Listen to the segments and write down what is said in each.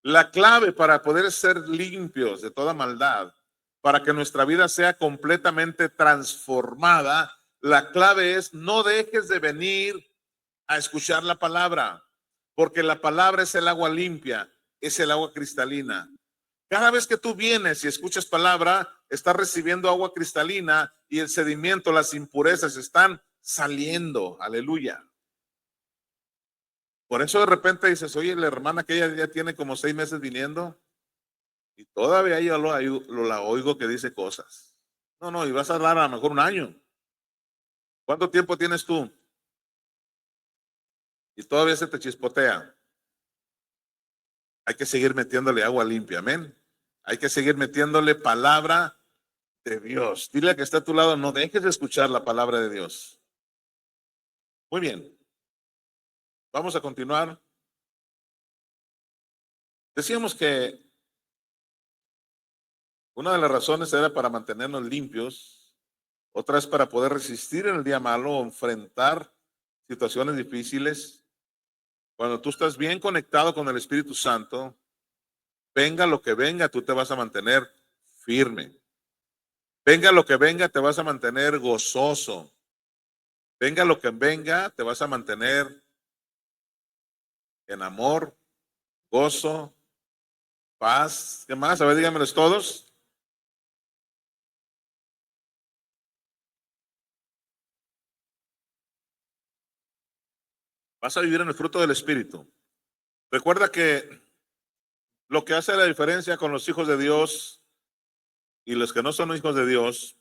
La clave para poder ser limpios de toda maldad, para que nuestra vida sea completamente transformada, la clave es no dejes de venir a escuchar la palabra, porque la palabra es el agua limpia, es el agua cristalina. Cada vez que tú vienes y escuchas palabra, estás recibiendo agua cristalina y el sedimento, las impurezas están saliendo. Aleluya. Por eso de repente dices, oye, la hermana que ella ya tiene como 6 meses viniendo y todavía yo la oigo que dice cosas. No, no, y vas a dar a lo mejor un año. ¿Cuánto tiempo tienes tú? Y todavía se te chispotea. Hay que seguir metiéndole agua limpia, amén. Hay que seguir metiéndole palabra de Dios. Dile a que está a tu lado, no dejes de escuchar la palabra de Dios. Muy bien, vamos a continuar. Decíamos que una de las razones era para mantenernos limpios, otra es para poder resistir en el día malo o enfrentar situaciones difíciles. Cuando tú estás bien conectado con el Espíritu Santo, venga lo que venga, tú te vas a mantener firme. Venga lo que venga, te vas a mantener gozoso. Venga lo que venga, te vas a mantener en amor, gozo, paz. ¿Qué más? A ver, díganmelos todos. Vas a vivir en el fruto del Espíritu. Recuerda que lo que hace la diferencia con los hijos de Dios y los que no son hijos de Dios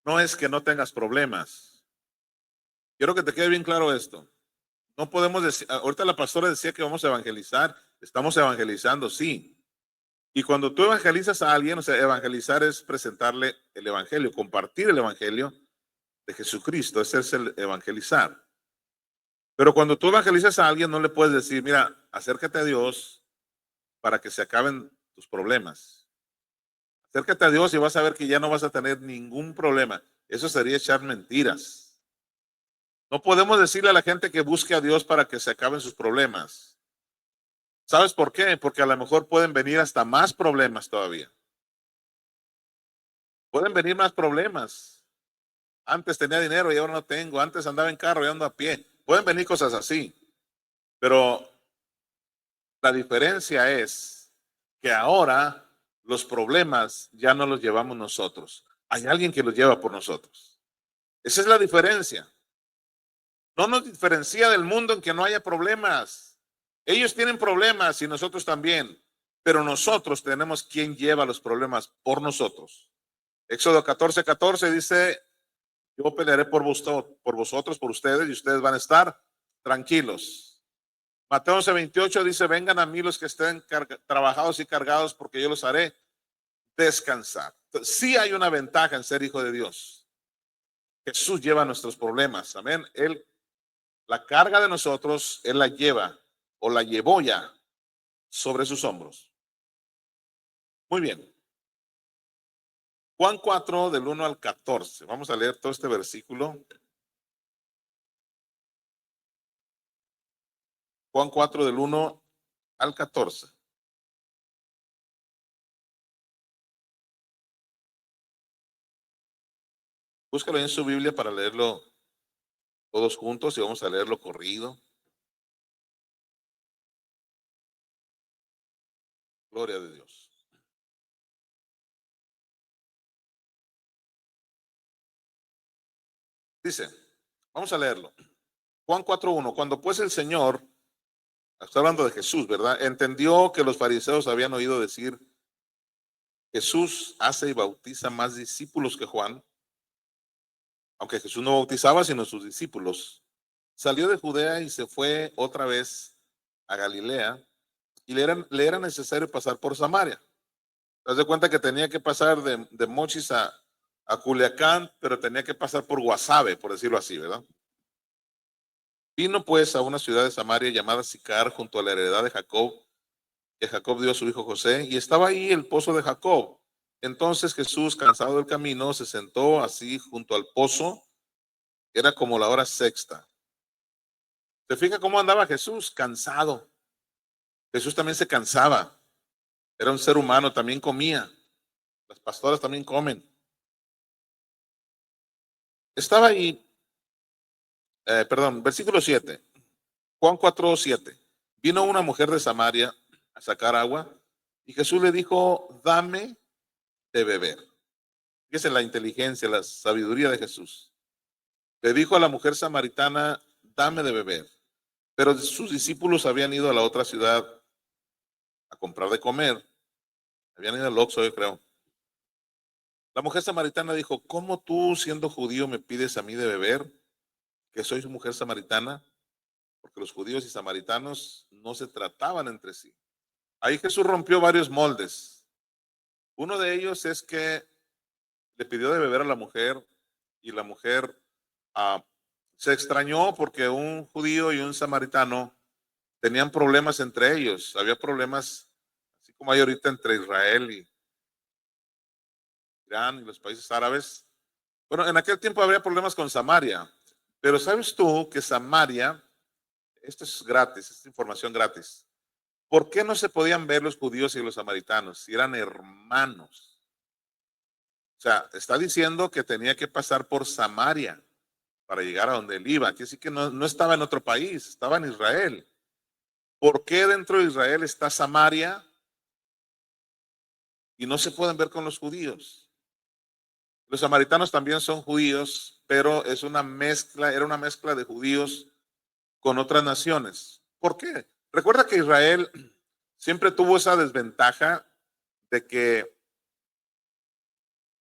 no es que no tengas problemas. Quiero que te quede bien claro esto. No podemos decir, ahorita la pastora decía que vamos a evangelizar, estamos evangelizando, sí. Y cuando tú evangelizas a alguien, o sea, evangelizar es presentarle el evangelio, compartir el evangelio de Jesucristo, ese es el evangelizar. Pero cuando tú evangelizas a alguien, no le puedes decir, mira, acércate a Dios para que se acaben tus problemas. Acércate a Dios y vas a ver que ya no vas a tener ningún problema. Eso sería echar mentiras. No podemos decirle a la gente que busque a Dios para que se acaben sus problemas. ¿Sabes por qué? Porque a lo mejor pueden venir hasta más problemas todavía. Pueden venir más problemas. Antes tenía dinero y ahora no tengo. Antes andaba en carro y ando a pie. Pueden venir cosas así. Pero la diferencia es que ahora los problemas ya no los llevamos nosotros. Hay alguien que los lleva por nosotros. Esa es la diferencia. No nos diferencia del mundo en que no haya problemas. Ellos tienen problemas y nosotros también, pero nosotros tenemos quien lleva los problemas por nosotros. Éxodo 14:14 dice, yo pelearé por vosotros, por ustedes, y ustedes van a estar tranquilos. Mateo 11:28 dice, vengan a mí los que estén trabajados y cargados, porque yo los haré descansar. Entonces, sí hay una ventaja en ser hijo de Dios. Jesús lleva nuestros problemas, amén. Él, la carga de nosotros, Él la lleva o la llevó ya sobre sus hombros. Muy bien. Juan 4, del 1 al 14. Vamos a leer todo este versículo. Juan 4, del 1 al 14. Búscalo en su Biblia para leerlo todos juntos y vamos a leerlo corrido. Gloria de Dios. Dice, vamos a leerlo. Juan 4:1. Cuando pues el Señor, está hablando de Jesús, ¿verdad? Entendió que los fariseos habían oído decir, Jesús hace y bautiza más discípulos que Juan, aunque Jesús no bautizaba sino sus discípulos. Salió de Judea y se fue otra vez a Galilea y le era necesario pasar por Samaria. Te das de cuenta que tenía que pasar de Mochis a Culiacán, pero tenía que pasar por Guasave, por decirlo así, ¿verdad? Vino pues a una ciudad de Samaria llamada Sicar, junto a la heredad de Jacob, que Jacob dio a su hijo José, y estaba ahí el pozo de Jacob. Entonces Jesús, cansado del camino, se sentó así junto al pozo. Era como la hora sexta. ¿Se fija cómo andaba Jesús? Cansado. Jesús también se cansaba. Era un ser humano, también comía. Las pastoras también comen. Estaba ahí, versículo 7. Juan 4:7. Vino una mujer de Samaria a sacar agua y Jesús le dijo, dame de beber. Fíjese la inteligencia, la sabiduría de Jesús. Le dijo a la mujer samaritana, dame de beber. Pero sus discípulos habían ido a la otra ciudad a comprar de comer. Habían ido al Oxxo, yo creo. La mujer samaritana dijo, ¿cómo tú, siendo judío, me pides a mí de beber? Que soy mujer samaritana. Porque los judíos y samaritanos no se trataban entre sí. Ahí Jesús rompió varios moldes. Uno de ellos es que le pidió de beber a la mujer y la mujer se extrañó porque un judío y un samaritano tenían problemas entre ellos. Había problemas, así como hay ahorita entre Israel y Irán y los países árabes. Bueno, en aquel tiempo había problemas con Samaria. Pero ¿sabes tú que Samaria, esto es gratis, esta información gratis? ¿Por qué no se podían ver los judíos y los samaritanos si eran hermanos? O sea, está diciendo que tenía que pasar por Samaria para llegar a donde él iba. Quiere decir que no estaba en otro país, estaba en Israel. ¿Por qué dentro de Israel está Samaria y no se pueden ver con los judíos? Los samaritanos también son judíos, pero es una mezcla, era una mezcla de judíos con otras naciones. ¿Por qué? Recuerda que Israel siempre tuvo esa desventaja de que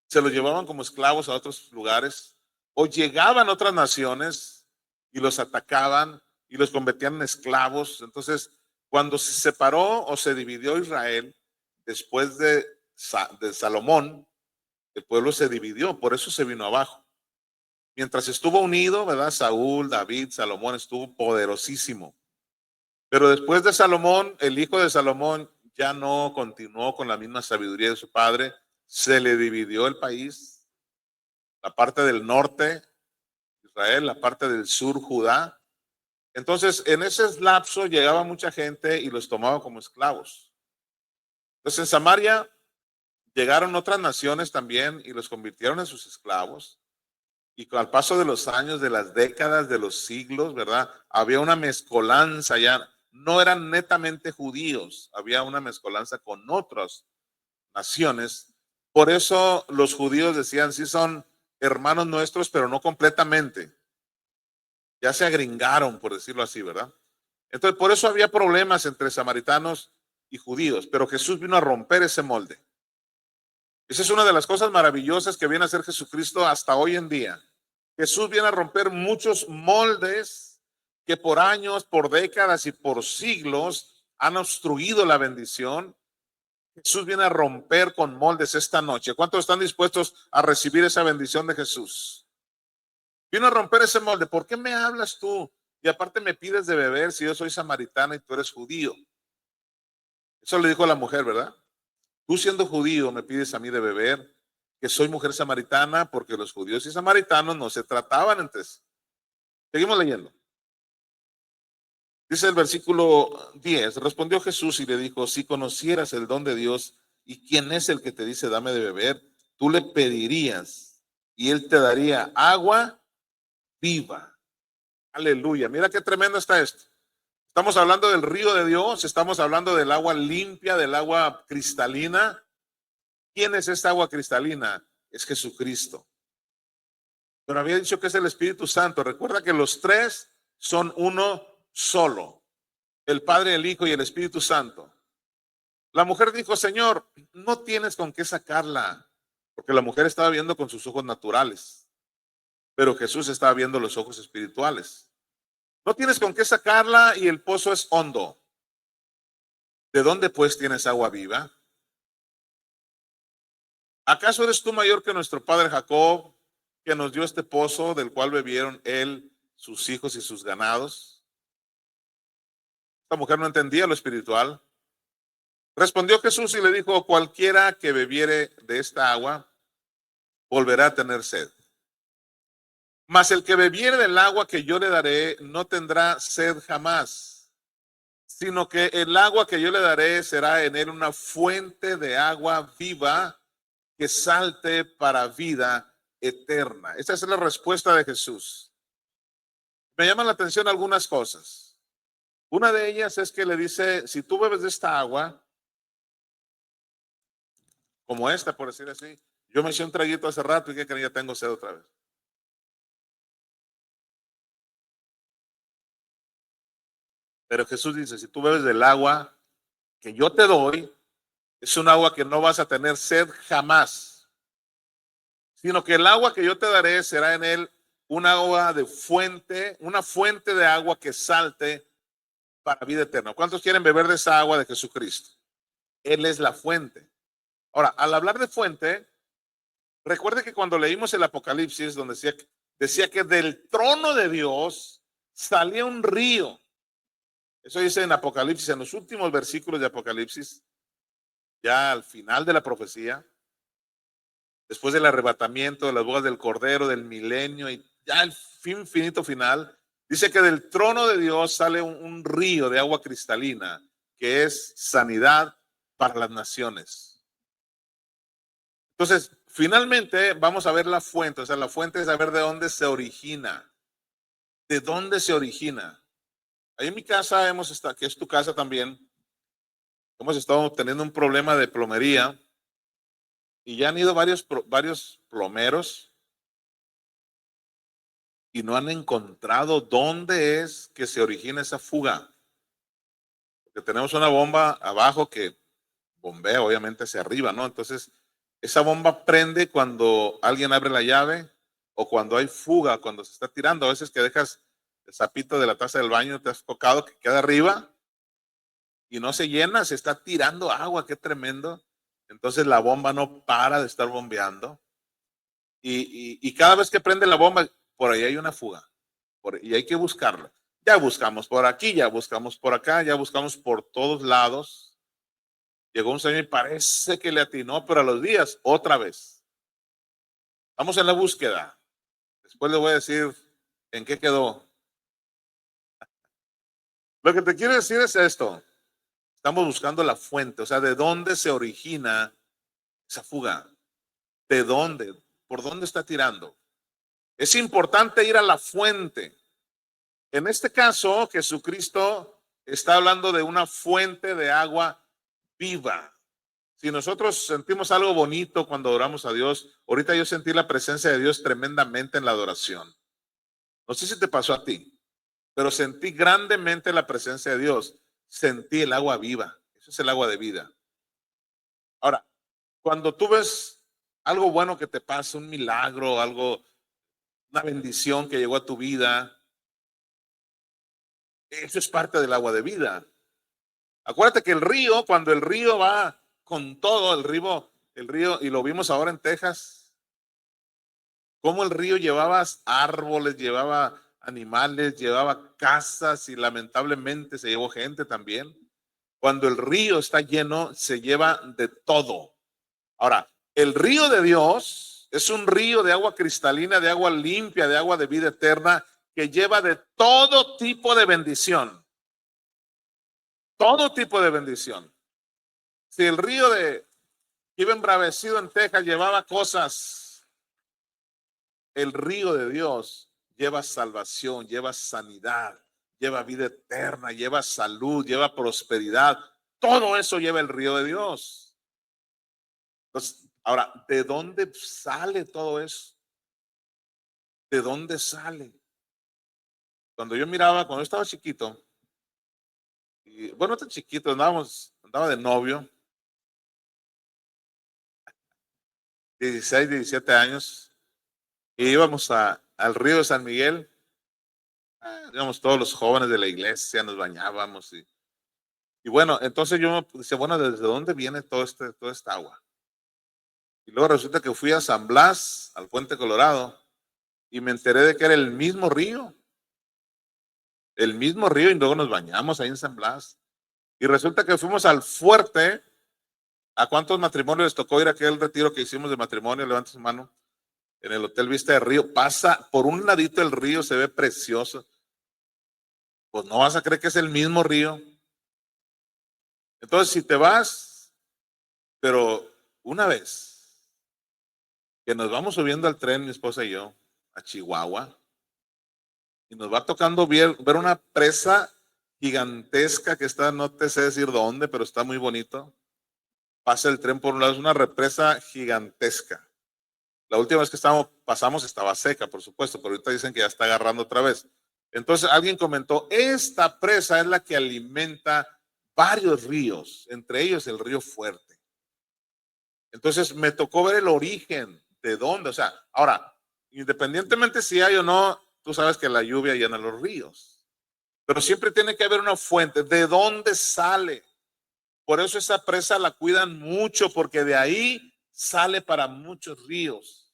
se los llevaban como esclavos a otros lugares o llegaban otras naciones y los atacaban y los convertían en esclavos. Entonces, cuando se separó o se dividió Israel después de Salomón, el pueblo se dividió, por eso se vino abajo. Mientras estuvo unido, ¿verdad? Saúl, David, Salomón estuvo poderosísimo. Pero después de Salomón, el hijo de Salomón ya no continuó con la misma sabiduría de su padre, se le dividió el país, la parte del norte, Israel, la parte del sur, Judá. Entonces, en ese lapso llegaba mucha gente y los tomaba como esclavos. Entonces, en Samaria llegaron otras naciones también y los convirtieron en sus esclavos. Y al paso de los años, de las décadas, de los siglos, ¿verdad? Había una mezcolanza ya. No eran netamente judíos, había una mezcolanza con otras naciones. Por eso los judíos decían, sí son hermanos nuestros, pero no completamente. Ya se agringaron, por decirlo así, ¿verdad? Entonces, por eso había problemas entre samaritanos y judíos, pero Jesús vino a romper ese molde. Esa es una de las cosas maravillosas que viene a hacer Jesucristo hasta hoy en día. Jesús viene a romper muchos moldes que por años, por décadas y por siglos han obstruido la bendición. Jesús viene a romper con moldes esta noche. ¿Cuántos están dispuestos a recibir esa bendición de Jesús? Vino a romper ese molde. ¿Por qué me hablas tú? Y aparte me pides de beber si yo soy samaritana y tú eres judío. Eso le dijo a la mujer, ¿verdad? Tú siendo judío me pides a mí de beber, que soy mujer samaritana, porque los judíos y samaritanos no se trataban entre sí. Seguimos leyendo. Dice el versículo 10, respondió Jesús y le dijo, si conocieras el don de Dios y quién es el que te dice dame de beber, tú le pedirías y él te daría agua viva. Aleluya, mira qué tremendo está esto. Estamos hablando del río de Dios, estamos hablando del agua limpia, del agua cristalina. ¿Quién es esta agua cristalina? Es Jesucristo. Pero había dicho que es el Espíritu Santo. Recuerda que los tres son uno solo. El Padre, el Hijo y el Espíritu Santo. La mujer dijo, Señor, no tienes con qué sacarla. Porque la mujer estaba viendo con sus ojos naturales. Pero Jesús estaba viendo los ojos espirituales. No tienes con qué sacarla y el pozo es hondo. ¿De dónde pues tienes agua viva? ¿Acaso eres tú mayor que nuestro padre Jacob, que nos dio este pozo del cual bebieron él, sus hijos y sus ganados? Esta mujer no entendía lo espiritual. Respondió Jesús y le dijo, cualquiera que bebiere de esta agua volverá a tener sed. Mas el que bebiere del agua que yo le daré no tendrá sed jamás, sino que el agua que yo le daré será en él una fuente de agua viva que salte para vida eterna. Esa es la respuesta de Jesús. Me llaman la atención algunas cosas. Una de ellas es que le dice, si tú bebes de esta agua, como esta, por decir así, yo me eché un traguito hace rato y que ya tengo sed otra vez. Pero Jesús dice, si tú bebes del agua que yo te doy, es un agua que no vas a tener sed jamás, sino que el agua que yo te daré será en él un agua de fuente, una fuente de agua que salte para vida eterna. ¿Cuántos quieren beber de esa agua de Jesucristo? Él es la fuente. Ahora, al hablar de fuente, recuerde que cuando leímos el Apocalipsis, donde decía que del trono de Dios salía un río. Eso dice en Apocalipsis, en los últimos versículos de Apocalipsis, ya al final de la profecía, después del arrebatamiento, de las bodas del Cordero, del milenio y ya el fin finito final, dice que del trono de Dios sale un río de agua cristalina, que es sanidad para las naciones. Entonces, finalmente vamos a ver la fuente, o sea, la fuente es saber de dónde se origina. ¿De dónde se origina? Ahí en mi casa hemos estado, que es tu casa también, hemos estado teniendo un problema de plomería y ya han ido varios plomeros y no han encontrado dónde es que se origina esa fuga. Porque tenemos una bomba abajo que bombea obviamente hacia arriba, ¿no? Entonces, esa bomba prende cuando alguien abre la llave o cuando hay fuga, cuando se está tirando. A veces que dejas el sapito de la taza del baño, te has tocado que queda arriba y no se llena, se está tirando agua, qué tremendo. Entonces la bomba no para de estar bombeando. Y cada vez que prende la bomba, por ahí hay una fuga. Y hay que buscarla. Ya buscamos por aquí, ya buscamos por acá, ya buscamos por todos lados. Llegó un señor y parece que le atinó, pero a los días, otra vez. Vamos en la búsqueda. Después le voy a decir en qué quedó. Lo que te quiero decir es esto. Estamos buscando la fuente, o sea, de dónde se origina esa fuga. ¿De dónde? ¿Por dónde está tirando? Es importante ir a la fuente. En este caso, Jesucristo está hablando de una fuente de agua viva. Si nosotros sentimos algo bonito cuando oramos a Dios, ahorita yo sentí la presencia de Dios tremendamente en la adoración. No sé si te pasó a ti, pero sentí grandemente la presencia de Dios. Sentí el agua viva. Eso es el agua de vida. Ahora, cuando tú ves algo bueno que te pasa, un milagro, algo, una bendición que llegó a tu vida, eso es parte del agua de vida. Acuérdate que el río, cuando el río va con todo, el río, y lo vimos ahora en Texas, cómo el río llevaba árboles, llevaba animales, llevaba casas y lamentablemente se llevó gente también. Cuando el río está lleno, se lleva de todo. Ahora, el río de Dios es un río de agua cristalina, de agua limpia, de agua de vida eterna, que lleva de todo tipo de bendición. Todo tipo de bendición. Si el río de iba embravecido en Texas llevaba cosas, el río de Dios lleva salvación, lleva sanidad, lleva vida eterna, lleva salud, lleva prosperidad. Todo eso lleva el río de Dios. Entonces, ahora, ¿de dónde sale todo eso? ¿De dónde sale? Cuando yo miraba, cuando yo estaba chiquito, y bueno, no tan chiquito, andaba de novio, 16, 17 años, y íbamos al río de San Miguel, íbamos todos los jóvenes de la iglesia, nos bañábamos, y bueno, entonces yo me decía, bueno, ¿desde dónde viene toda esta agua? Y luego resulta que fui a San Blas, al Puente Colorado, y me enteré de que era el mismo río, y luego nos bañamos ahí en San Blas. Y resulta que fuimos al fuerte. ¿A cuántos matrimonios les tocó ir a aquel retiro que hicimos de matrimonio? Levanta su mano. En el Hotel Vista de Río. Pasa por un ladito el río, se ve precioso. Pues no vas a creer que es el mismo río. Entonces, si te vas, pero una vez que nos vamos subiendo al tren, mi esposa y yo, a Chihuahua, y nos va tocando ver una presa gigantesca que está, no te sé decir dónde, pero está muy bonito. Pasa el tren por un lado, es una represa gigantesca. La última vez que pasamos estaba seca, por supuesto, pero ahorita dicen que ya está agarrando otra vez. Entonces alguien comentó, esta presa es la que alimenta varios ríos, entre ellos el río Fuerte. Entonces me tocó ver el origen, de dónde, o sea, ahora, independientemente si hay o no, tú sabes que la lluvia llena los ríos, pero siempre tiene que haber una fuente, de dónde sale. Por eso esa presa la cuidan mucho, porque de ahí sale para muchos ríos.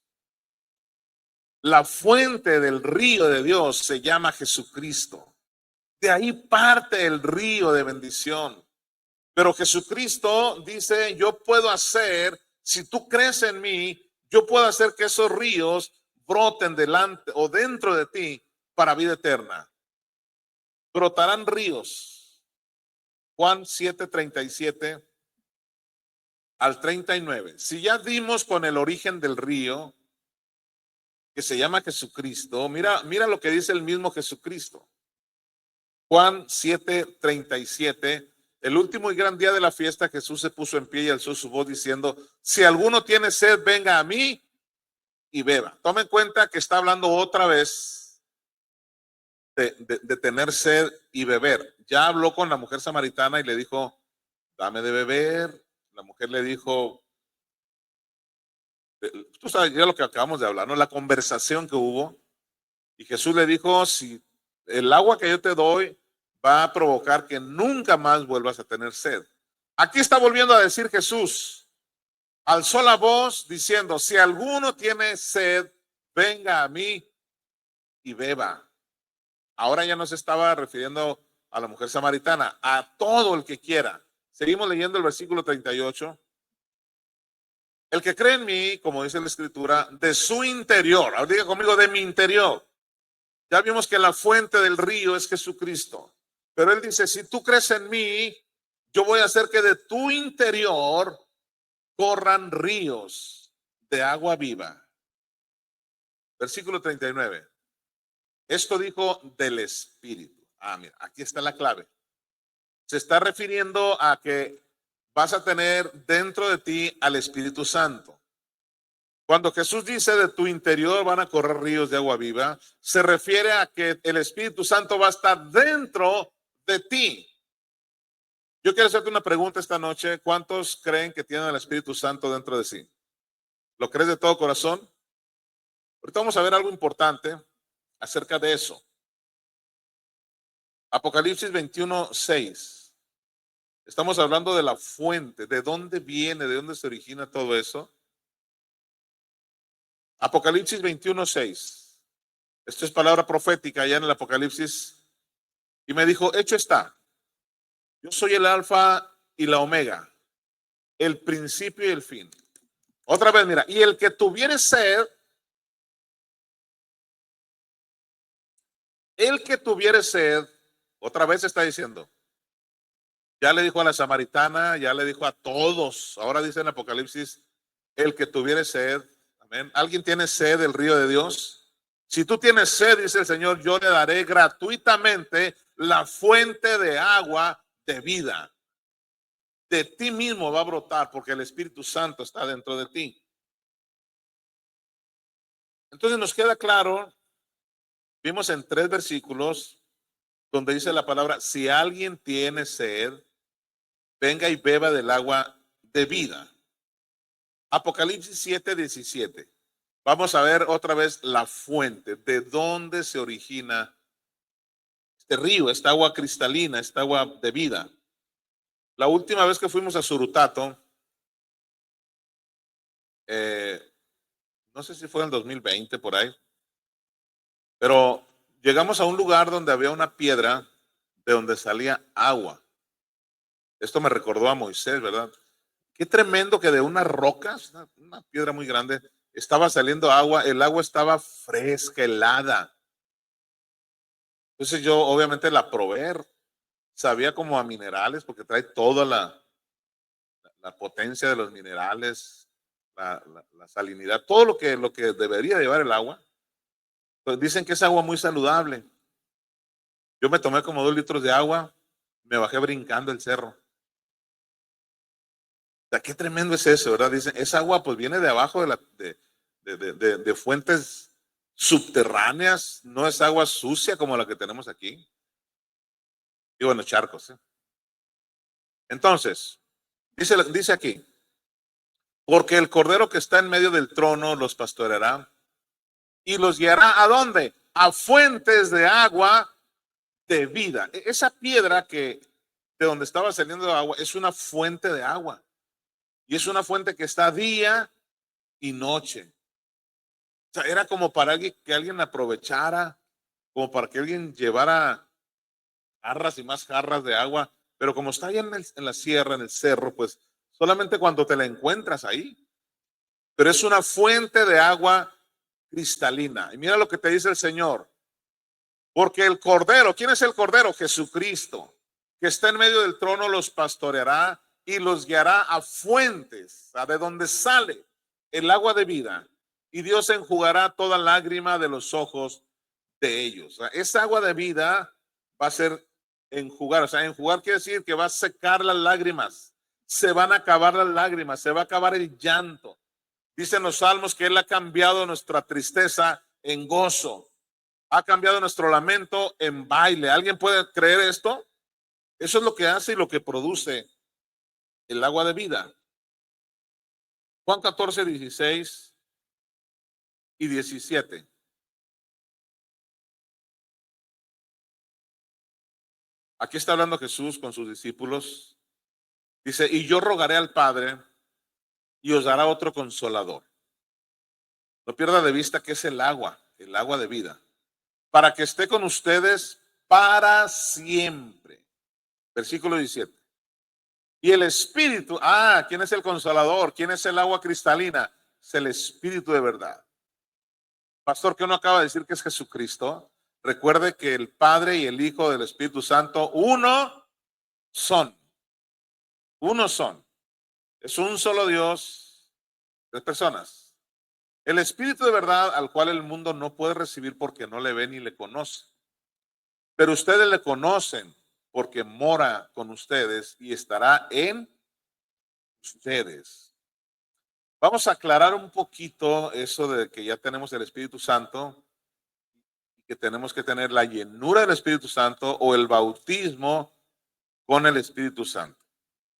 La fuente del río de Dios se llama Jesucristo. De ahí parte el río de bendición. Pero Jesucristo dice, yo puedo hacer, si tú crees en mí, yo puedo hacer que esos ríos broten delante o dentro de ti para vida eterna. Brotarán ríos. Juan 7:37 al 39. Si ya dimos con el origen del río, que se llama Jesucristo, mira lo que dice el mismo Jesucristo. Juan 7:37. El último y gran día de la fiesta, Jesús se puso en pie y alzó su voz diciendo, si alguno tiene sed, venga a mí y beba. Toma en cuenta que está hablando otra vez de tener sed y beber. Ya habló con la mujer samaritana y le dijo, dame de beber. La mujer le dijo, tú sabes ya lo que acabamos de hablar, ¿no? La conversación que hubo. Y Jesús le dijo, si el agua que yo te doy va a provocar que nunca más vuelvas a tener sed. Aquí está volviendo a decir Jesús, alzó la voz diciendo, si alguno tiene sed, venga a mí y beba. Ahora ya no se estaba refiriendo a la mujer samaritana, a todo el que quiera. Seguimos leyendo el versículo 38. El que cree en mí, como dice la escritura, de su interior, ahora diga conmigo, de mi interior. Ya vimos que la fuente del río es Jesucristo. Pero él dice, si tú crees en mí, yo voy a hacer que de tu interior corran ríos de agua viva. Versículo 39. Esto dijo del Espíritu. Mira, aquí está la clave. Se está refiriendo a que vas a tener dentro de ti al Espíritu Santo. Cuando Jesús dice de tu interior van a correr ríos de agua viva, se refiere a que el Espíritu Santo va a estar dentro de ti. Yo quiero hacerte una pregunta esta noche. ¿Cuántos creen que tienen el Espíritu Santo dentro de sí? ¿Lo crees de todo corazón? Ahorita vamos a ver algo importante acerca de eso. Apocalipsis 21:6. Estamos hablando de la fuente, de dónde viene, de dónde se origina todo eso. Apocalipsis 21:6. Esto es palabra profética allá en el Apocalipsis. Y me dijo, hecho está. Yo soy el alfa y la omega, el principio y el fin. Otra vez, mira, y el que tuviere sed, otra vez está diciendo, ya le dijo a la samaritana, ya le dijo a todos, ahora dice en Apocalipsis, el que tuviere sed, amén. ¿Alguien tiene sed del río de Dios? Si tú tienes sed, dice el Señor, yo le daré gratuitamente la fuente de agua de vida. De ti mismo va a brotar porque el Espíritu Santo está dentro de ti. Entonces nos queda claro, vimos en 3 versículos donde dice la palabra, si alguien tiene sed, venga y beba del agua de vida. Apocalipsis 7:17. Vamos a ver otra vez la fuente, de dónde se origina este río, esta agua cristalina, esta agua de vida. La última vez que fuimos a Surutato, no sé si fue en el 2020 por ahí, pero llegamos a un lugar donde había una piedra de donde salía agua. Esto me recordó a Moisés, ¿verdad? Qué tremendo que de unas rocas, una piedra muy grande, estaba saliendo agua. El agua estaba fresca, helada. Entonces yo obviamente la probé, sabía como a minerales, porque trae toda la potencia de los minerales, la salinidad, todo lo que debería llevar el agua. Pues dicen que es agua muy saludable. Yo me tomé como 2 litros de agua, me bajé brincando el cerro. O sea, qué tremendo es eso, ¿verdad? Dicen, esa agua pues viene de abajo de fuentes subterráneas, no es agua sucia como la que tenemos aquí. Y bueno, charcos. Entonces, dice aquí, porque el cordero que está en medio del trono los pastoreará y los guiará ¿a dónde? A fuentes de agua de vida. Esa piedra que de donde estaba saliendo agua es una fuente de agua. Y es una fuente que está día y noche. O sea, era como para que alguien aprovechara, como para que alguien llevara jarras y más jarras de agua. Pero como está ahí en la sierra, en el cerro, pues solamente cuando te la encuentras ahí. Pero es una fuente de agua cristalina. Y mira lo que te dice el Señor. Porque el Cordero, ¿quién es el Cordero? Jesucristo, que está en medio del trono, los pastoreará y los guiará a fuentes, a de donde sale el agua de vida. Y Dios enjugará toda lágrima de los ojos de ellos. O sea, esa agua de vida va a ser enjugar. O sea, enjugar quiere decir que va a secar las lágrimas. Se van a acabar las lágrimas, se va a acabar el llanto. Dicen los salmos que Él ha cambiado nuestra tristeza en gozo. Ha cambiado nuestro lamento en baile. ¿Alguien puede creer esto? Eso es lo que hace y lo que produce el agua de vida. Juan 14, 16 y 17. Aquí está hablando Jesús con sus discípulos. Dice, y yo rogaré al Padre y os dará otro consolador. No pierda de vista que es el agua de vida, para que esté con ustedes para siempre. Versículo 17. Y el Espíritu, ¿quién es el consolador? ¿Quién es el agua cristalina? Es el Espíritu de verdad. Pastor, ¿qué uno acaba de decir que es Jesucristo? Recuerde que el Padre y el Hijo del Espíritu Santo, uno son. Uno son. Es un solo Dios, 3 personas. El Espíritu de verdad al cual el mundo no puede recibir porque no le ve ni le conoce. Pero ustedes le conocen porque mora con ustedes y estará en ustedes. Vamos a aclarar un poquito eso de que ya tenemos el Espíritu Santo y que tenemos que tener la llenura del Espíritu Santo o el bautismo con el Espíritu Santo.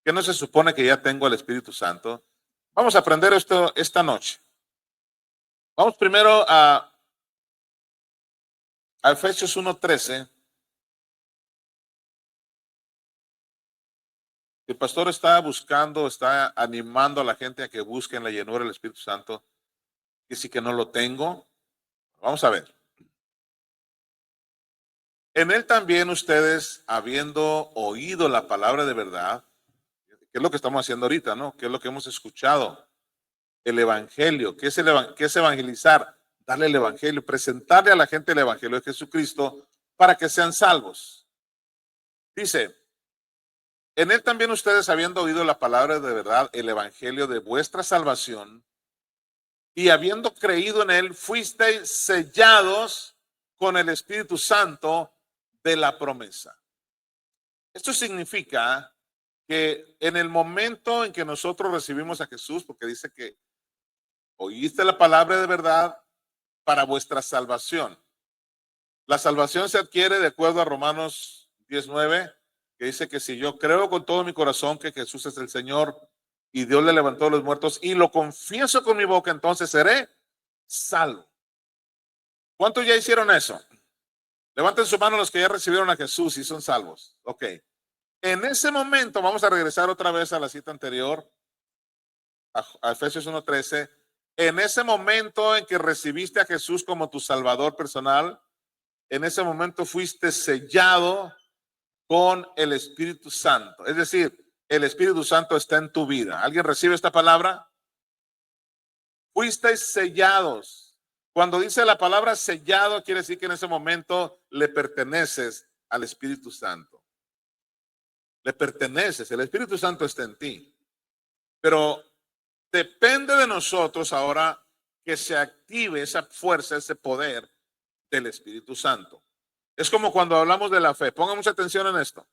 ¿Qué no se supone que ya tengo el Espíritu Santo? Vamos a aprender esto esta noche. Vamos primero a Efesios 1:13. El pastor está buscando, está animando a la gente a que busquen la llenura del Espíritu Santo. Y si que no lo tengo, vamos a ver. En él también ustedes, habiendo oído la palabra de verdad, que es lo que estamos haciendo ahorita, ¿no? Que es lo que hemos escuchado. El evangelio. ¿Qué es, qué es evangelizar? Darle el evangelio, presentarle a la gente el evangelio de Jesucristo para que sean salvos. Dice, en él también ustedes, habiendo oído la palabra de verdad, el evangelio de vuestra salvación, y habiendo creído en él, fuisteis sellados con el Espíritu Santo de la promesa. Esto significa que en el momento en que nosotros recibimos a Jesús, porque dice que oíste la palabra de verdad para vuestra salvación. La salvación se adquiere de acuerdo a Romanos 19, que dice que si yo creo con todo mi corazón que Jesús es el Señor y Dios le levantó a los muertos y lo confieso con mi boca, entonces seré salvo. ¿Cuántos ya hicieron eso? Levanten su mano los que ya recibieron a Jesús y son salvos. Ok. En ese momento, vamos a regresar otra vez a la cita anterior, a Efesios 1:13. En ese momento en que recibiste a Jesús como tu Salvador personal, en ese momento fuiste sellado con el Espíritu Santo. Es decir, el Espíritu Santo está en tu vida. ¿Alguien recibe esta palabra? Fuisteis sellados. Cuando dice la palabra sellado, quiere decir que en ese momento le perteneces al Espíritu Santo. le perteneces, el Espíritu Santo está en ti. Pero depende de nosotros ahora que se active esa fuerza, ese poder del Espíritu Santo. Es como cuando hablamos de la fe. Pongan mucha atención en esto.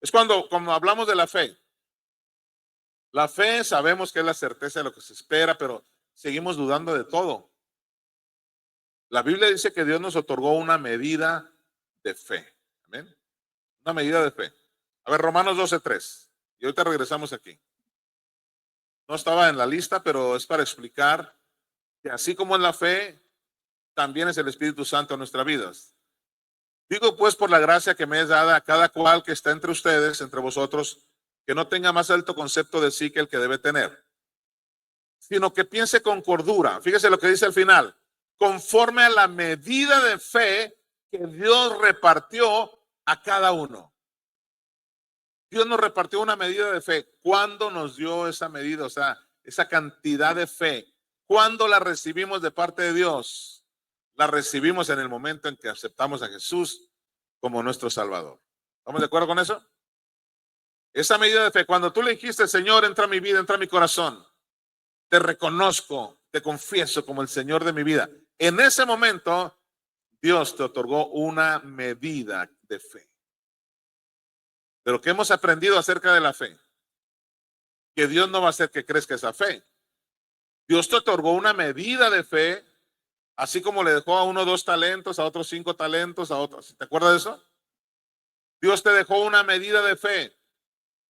Es cuando hablamos de la fe. La fe sabemos que es la certeza de lo que se espera, pero seguimos dudando de todo. La Biblia dice que Dios nos otorgó una medida de fe. Amén. Una medida de fe. A ver, Romanos 12:3. Y ahorita regresamos aquí. No estaba en la lista, pero es para explicar que así como en la fe, también es el Espíritu Santo en nuestras vidas. Digo pues por la gracia que me es dada a cada cual que está entre ustedes, entre vosotros, que no tenga más alto concepto de sí que el que debe tener, sino que piense con cordura. Fíjese lo que dice al final, conforme a la medida de fe que Dios repartió a cada uno. Dios nos repartió una medida de fe. ¿Cuándo nos dio esa medida? O sea, esa cantidad de fe. ¿Cuándo la recibimos de parte de Dios? La recibimos en el momento en que aceptamos a Jesús como nuestro Salvador. ¿Estamos de acuerdo con eso? Esa medida de fe, cuando tú le dijiste, Señor, entra a mi vida, entra a mi corazón, te reconozco, te confieso como el Señor de mi vida. En ese momento, Dios te otorgó una medida de fe. De lo que hemos aprendido acerca de la fe, que Dios no va a hacer que crezca esa fe. Dios te otorgó una medida de fe, así como le dejó a uno 2 talentos, a otros 5 talentos, a otros. ¿Te acuerdas de eso? Dios te dejó una medida de fe,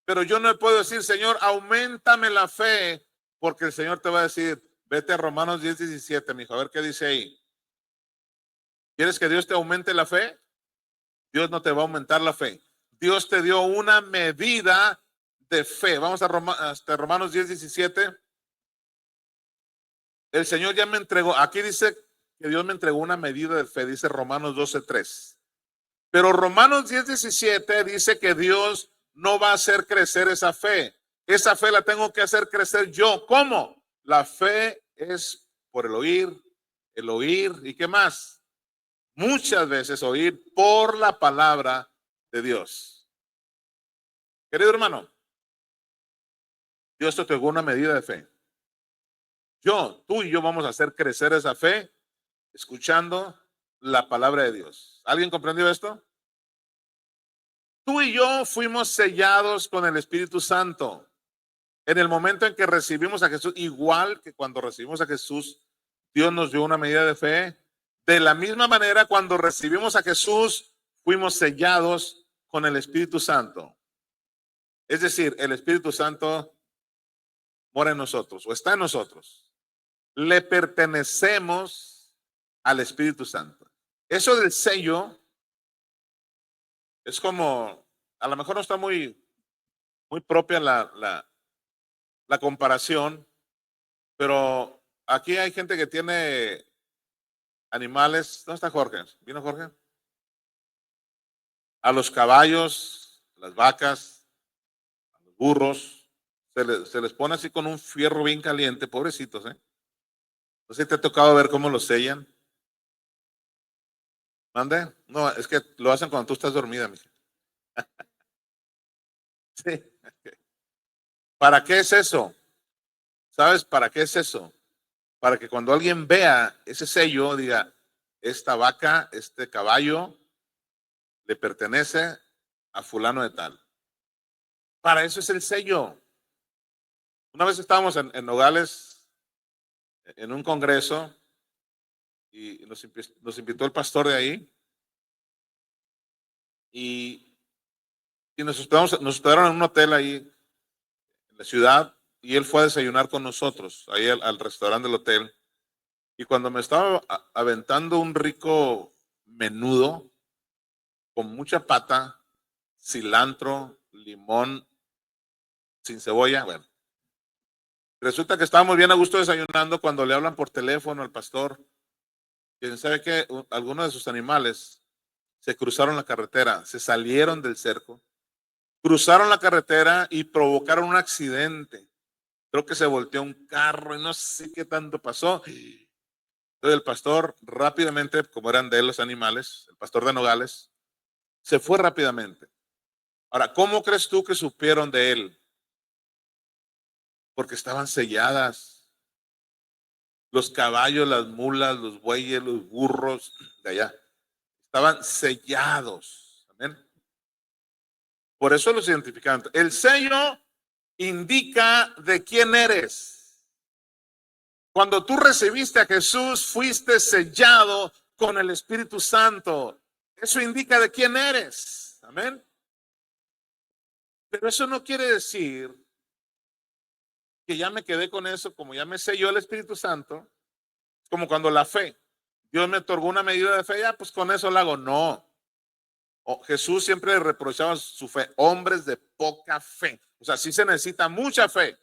pero yo no puedo decir, Señor, auméntame la fe, porque el Señor te va a decir, vete a Romanos 10:17, mijo, a ver qué dice ahí. ¿Quieres que Dios te aumente la fe? Dios no te va a aumentar la fe. Dios te dio una medida de fe. Vamos a Romanos 10:17. El Señor ya me entregó, aquí dice que Dios me entregó una medida de fe, dice Romanos 12:3. Pero Romanos 10:17 dice que Dios no va a hacer crecer esa fe. Esa fe la tengo que hacer crecer yo. ¿Cómo? La fe es por el oír, ¿y qué más? Muchas veces oír por la palabra de Dios. Querido hermano, Dios te otorgó una medida de fe. Tú y yo vamos a hacer crecer esa fe escuchando la palabra de Dios. ¿Alguien comprendió esto? Tú y yo fuimos sellados con el Espíritu Santo. En el momento en que recibimos a Jesús, igual que cuando recibimos a Jesús, Dios nos dio una medida de fe. De la misma manera, cuando recibimos a Jesús, fuimos sellados con el Espíritu Santo. Es decir, el Espíritu Santo mora en nosotros o está en nosotros. Le pertenecemos al Espíritu Santo. Eso del sello es como, a lo mejor no está muy propia la comparación, pero aquí hay gente que tiene animales. ¿Dónde está Jorge? ¿Vino Jorge? A los caballos, las vacas, a los burros, se les pone así con un fierro bien caliente, pobrecitos, ¿eh? No sé si te ha tocado ver cómo los sellan. ¿Mande? No, es que lo hacen cuando tú estás dormida, mija. Sí. ¿Para qué es eso? ¿Sabes para qué es eso? Para que cuando alguien vea ese sello, diga, esta vaca, este caballo, le pertenece a fulano de tal. Para eso es el sello. Una vez estábamos en Nogales, en un congreso, y nos invitó el pastor de ahí, y nos hospedaron en un hotel ahí en la ciudad, y él fue a desayunar con nosotros, ahí al restaurante del hotel. Y cuando me estaba aventando un rico menudo, con mucha pata, cilantro, limón, sin cebolla, bueno. Resulta que estábamos bien a gusto desayunando cuando le hablan por teléfono al pastor. Quien sabe que algunos de sus animales se cruzaron la carretera, se salieron del cerco, cruzaron la carretera y provocaron un accidente. Creo que se volteó un carro y no sé qué tanto pasó. Entonces el pastor rápidamente, como eran de él los animales, el pastor de Nogales, se fue rápidamente. Ahora, ¿cómo crees tú que supieron de él? Porque estaban selladas. Los caballos, las mulas, los bueyes, los burros de allá, estaban sellados. Amén. Por eso los identificaban. El sello indica de quién eres. Cuando tú recibiste a Jesús, fuiste sellado con el Espíritu Santo. Eso indica de quién eres. Amén. Pero eso no quiere decir que ya me quedé con eso, como ya me selló el Espíritu Santo, como cuando la fe. Dios me otorgó una medida de fe, ya pues con eso lo hago. No. Jesús siempre reprochaba su fe, hombres de poca fe. O sea, sí se necesita mucha fe.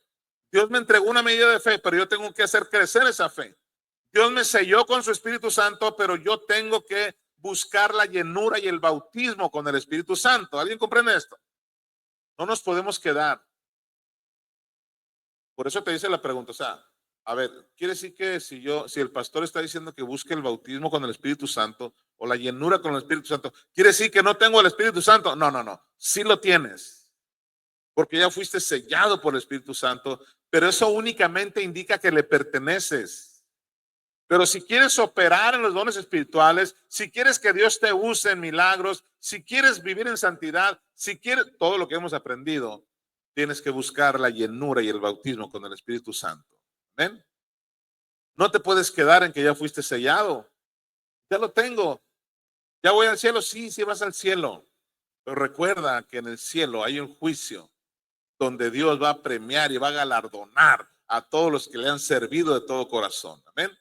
Dios me entregó una medida de fe, pero yo tengo que hacer crecer esa fe. Dios me selló con su Espíritu Santo, pero yo tengo que buscar la llenura y el bautismo con el Espíritu Santo. ¿Alguien comprende esto? No nos podemos quedar. Por eso te dice la pregunta, o sea, a ver, quiere decir que si el pastor está diciendo que busque el bautismo con el Espíritu Santo o la llenura con el Espíritu Santo, quiere decir que no tengo el Espíritu Santo. No, sí lo tienes, porque ya fuiste sellado por el Espíritu Santo, pero eso únicamente indica que le perteneces. Pero si quieres operar en los dones espirituales, si quieres que Dios te use en milagros, si quieres vivir en santidad, si quieres todo lo que hemos aprendido, tienes que buscar la llenura y el bautismo con el Espíritu Santo. ¿Ven? No te puedes quedar en que ya fuiste sellado. Ya lo tengo. ¿Ya voy al cielo? Sí, sí vas al cielo. Pero recuerda que en el cielo hay un juicio donde Dios va a premiar y va a galardonar a todos los que le han servido de todo corazón. Amén.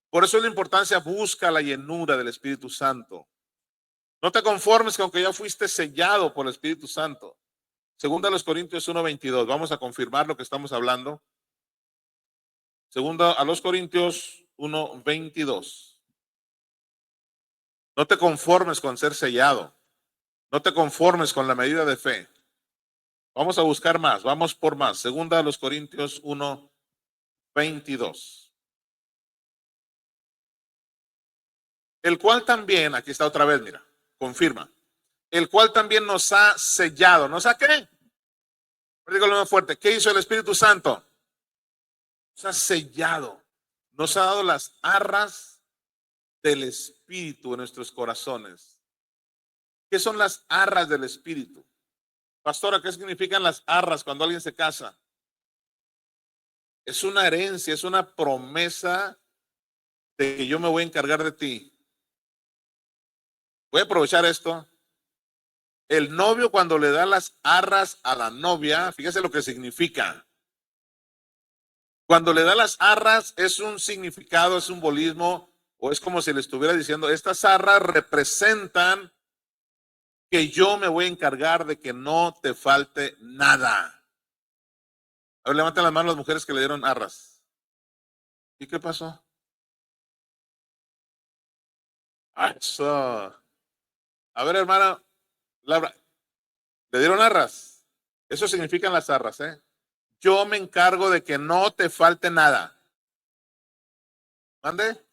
Por eso es la importancia, busca la llenura del Espíritu Santo. No te conformes con que ya fuiste sellado por el Espíritu Santo. Segunda a los Corintios 1:22. Vamos a confirmar lo que estamos hablando. Segunda a los Corintios 1:22. No te conformes con ser sellado. No te conformes con la medida de fe. Vamos a buscar más. Vamos por más. Segunda a los Corintios 1:22. El cual también, aquí está otra vez, mira, confirma. El cual también nos ha sellado. ¿Nos ha qué? Dígalo más fuerte. ¿Qué hizo el Espíritu Santo? Nos ha sellado. Nos ha dado las arras del Espíritu en nuestros corazones. ¿Qué son las arras del Espíritu? Pastora, ¿qué significan las arras cuando alguien se casa? Es una herencia, es una promesa de que yo me voy a encargar de ti. Voy a aprovechar esto. El novio cuando le da las arras a la novia, fíjese lo que significa. Cuando le da las arras es un significado, es un simbolismo, o es como si le estuviera diciendo, estas arras representan que yo me voy a encargar de que no te falte nada. A ver, levanten las manos las mujeres que le dieron arras. ¿Y qué pasó? Eso. A ver, hermana, Laura, ¿le dieron arras? Eso significan las arras, ¿eh? Yo me encargo de que no te falte nada. ¿Mande?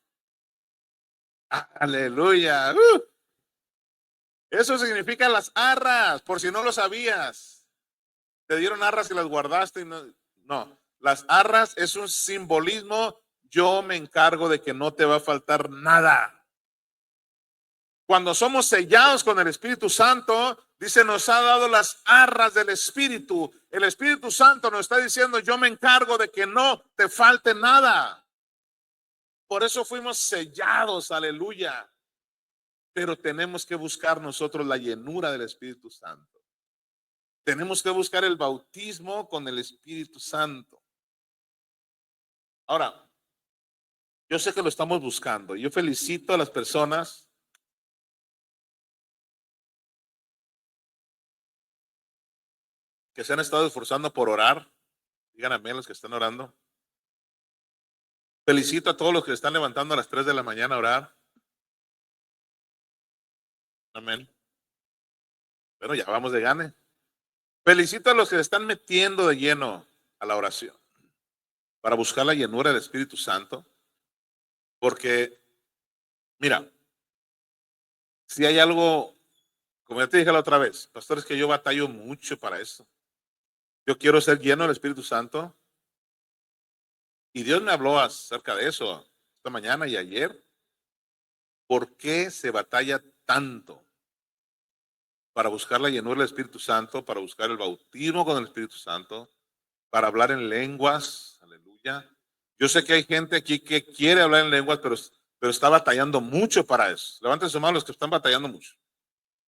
Aleluya. Eso significa las arras, por si no lo sabías. Te dieron arras y las guardaste y no. Las arras es un simbolismo. Yo me encargo de que no te va a faltar nada. Cuando somos sellados con el Espíritu Santo, dice, nos ha dado las arras del Espíritu. El Espíritu Santo nos está diciendo, yo me encargo de que no te falte nada. Por eso fuimos sellados, aleluya. Pero tenemos que buscar nosotros la llenura del Espíritu Santo. Tenemos que buscar el bautismo con el Espíritu Santo. Ahora, yo sé que lo estamos buscando. Yo felicito a las personas que se han estado esforzando por orar. Digan amén los que están orando. Felicito a todos los que están levantando a las 3 de la mañana a orar. Amén. Bueno, ya vamos de gane. Felicito a los que se están metiendo de lleno a la oración para buscar la llenura del Espíritu Santo. Porque, mira, si hay algo Como ya te dije la otra vez, pastor, es que yo batallo mucho para eso. Yo quiero ser lleno del Espíritu Santo. Y Dios me habló acerca de eso esta mañana y ayer. ¿Por qué se batalla tanto para buscar la llenura del Espíritu Santo, para buscar el bautismo con el Espíritu Santo, para hablar en lenguas? Aleluya. Yo sé que hay gente aquí que quiere hablar en lenguas, pero está batallando mucho para eso. Levanten su mano los que están batallando mucho.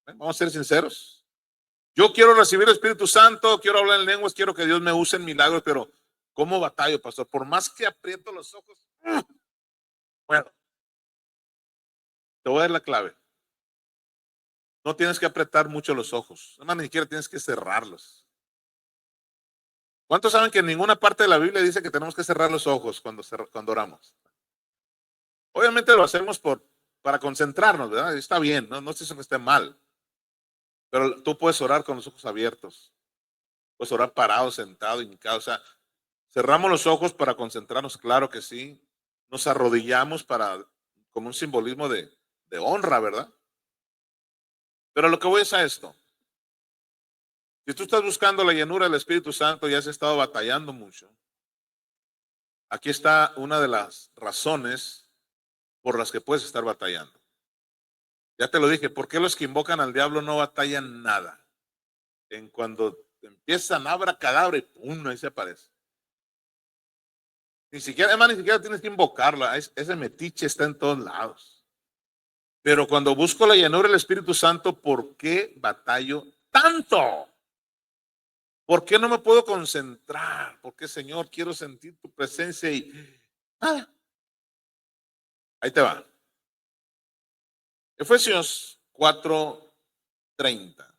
Vamos a ser sinceros. Yo quiero recibir el Espíritu Santo, quiero hablar en lenguas, quiero que Dios me use en milagros, pero ¿cómo batallo, pastor? Por más que aprieto los ojos, bueno, te voy a dar la clave. No tienes que apretar mucho los ojos, además ni siquiera tienes que cerrarlos. ¿Cuántos saben que en ninguna parte de la Biblia dice que tenemos que cerrar los ojos cuando oramos? Obviamente lo hacemos para concentrarnos, ¿verdad? Está bien, no estoy diciendo que esté mal, pero tú puedes orar con los ojos abiertos, puedes orar parado, sentado, hincado, o sea, cerramos los ojos para concentrarnos, claro que sí, nos arrodillamos como un simbolismo de honra, ¿verdad? Pero lo que voy es a esto. Si tú estás buscando la llenura del Espíritu Santo y has estado batallando mucho, aquí está una de las razones por las que puedes estar batallando. Ya te lo dije, ¿por qué los que invocan al diablo no batallan nada? En cuando empiezan abracadabra y ¡pum! Ahí se aparece. Ni siquiera, además, ni siquiera tienes que invocarla. Ese metiche está en todos lados. Pero cuando busco la llenura del Espíritu Santo, ¿por qué batallo tanto? ¿Por qué no me puedo concentrar? ¿Por qué, Señor, quiero sentir tu presencia y... Ah, ahí te va. Efesios 4:30.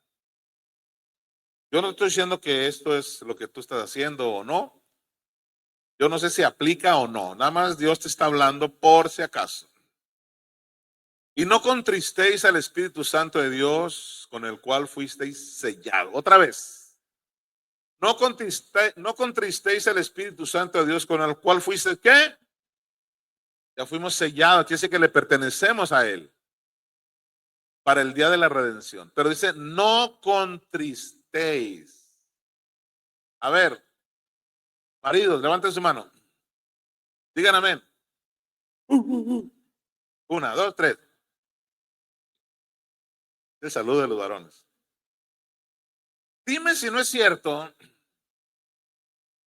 Yo no estoy diciendo que esto es lo que tú estás haciendo o no. Yo no sé si aplica o no. Nada más Dios te está hablando por si acaso. Y no contristéis al Espíritu Santo de Dios con el cual fuisteis sellados. Otra vez. No contristéis al Espíritu Santo de Dios con el cual fuisteis, ¿qué? Ya fuimos sellados. Quiere decir que le pertenecemos a Él para el día de la redención. Pero dice, no contristéis. A ver, maridos, levanten su mano. Digan amén. Una, dos, tres. El saludo de los varones. Dime si no es cierto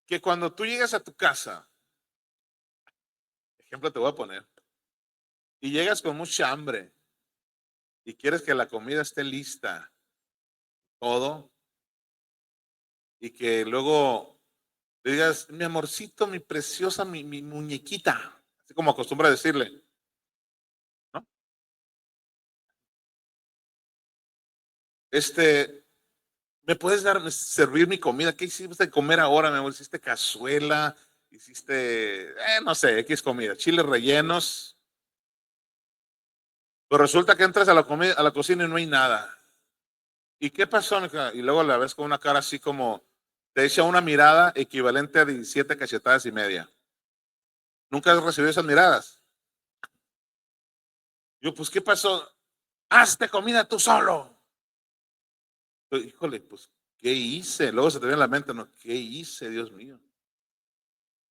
que cuando tú llegas a tu casa, ejemplo te voy a poner, y llegas con mucha hambre y quieres que la comida esté lista, todo, y que luego le digas, mi amorcito, mi preciosa, mi muñequita, así como acostumbra decirle, ¿no? ¿Me puedes servir mi comida? ¿Qué hiciste de comer ahora, mi amor? ¿Hiciste cazuela? ¿Hiciste, no sé, X comida? Chiles rellenos. Pues resulta que entras a la cocina y no hay nada. ¿Y qué pasó? Y luego la ves con una cara así como, te echa una mirada equivalente a 17 cachetadas y media. ¿Nunca has recibido esas miradas? Yo, pues, ¿qué pasó? Hazte comida tú solo. Pero, híjole, pues, ¿qué hice? Luego se te viene a la mente, ¿no? ¿Qué hice, Dios mío?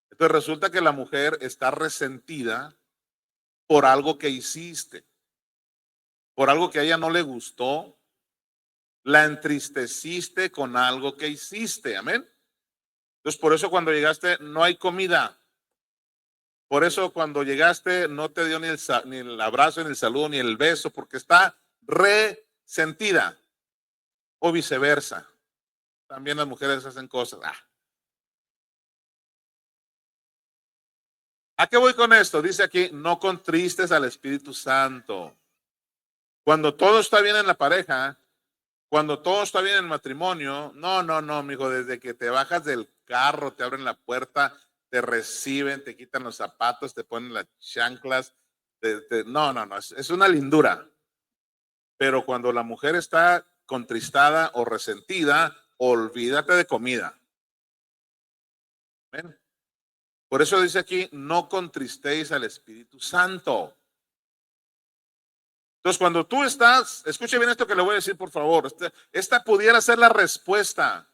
Entonces resulta que la mujer está resentida por algo que hiciste, por algo que a ella no le gustó, la entristeciste con algo que hiciste, amén. Entonces por eso cuando llegaste no hay comida, por eso cuando llegaste no te dio ni el abrazo, ni el saludo, ni el beso, porque está resentida, o viceversa. También las mujeres hacen cosas. ¿A qué voy con esto? Dice aquí, no contristes al Espíritu Santo. Cuando todo está bien en la pareja, cuando todo está bien en el matrimonio, no, mijo, desde que te bajas del carro, te abren la puerta, te reciben, te quitan los zapatos, te ponen las chanclas, no, es una lindura. Pero cuando la mujer está contristada o resentida, olvídate de comida. ¿Ven? Por eso dice aquí, no contristéis al Espíritu Santo. Entonces, cuando tú estás, escuche bien esto que le voy a decir, por favor. Esta pudiera ser la respuesta.